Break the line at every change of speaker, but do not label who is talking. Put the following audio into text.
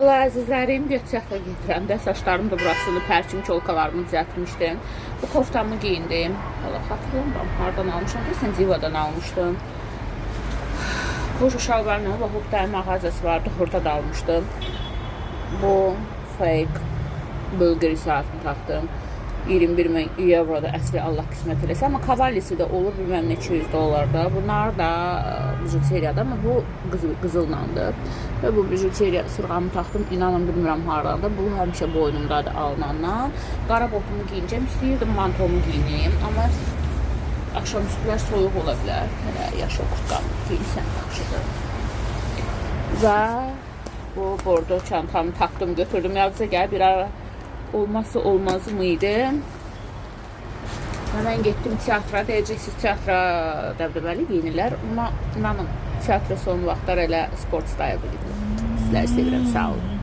Allah əzizlərim, götürəxlə gedirəm də, saçlarım da burasını, pərçim çolkalarımı düzəltmişdim. Bu koftamı giyindim. Allah xatırlamıram, hardan almışam, deyəsən Zivadan almışdım. Koşu şalvarla, bax, Oktay mağazası vardı, orada da almışdım. Bu fake bölgəri saatini taxdım. 21 euroda əsli Allah qismət eləsə. Amma kavallisi də olur, bilməm neçə $100 da. Bunlar da bijuteriyadır, amma bu qızıllandır. Və bu bijuteriya sırğamı taxdım. İnanın bilmirəm haradan. Bu həmişə boynumdadır alınandan. Qara botumu giyinəcəm. İstəyirdim mantomu giyinim. Amma axşamüstülər soyuq ola bilər. Hələ yaşıl kurtqamı giyinsən yaxşıdır. Və bu bordo çantamı taxdım, götürdüm. Yadınıza gəl, bir ara olmazsa olmazım idi. Hemen getdim teatra, deyəcəksiniz teatra dəbdəbəli giyinirlər. Amma inanın teatra son vaxtlar elə sport style bilir. Sizləri sevirəm, sağ olun.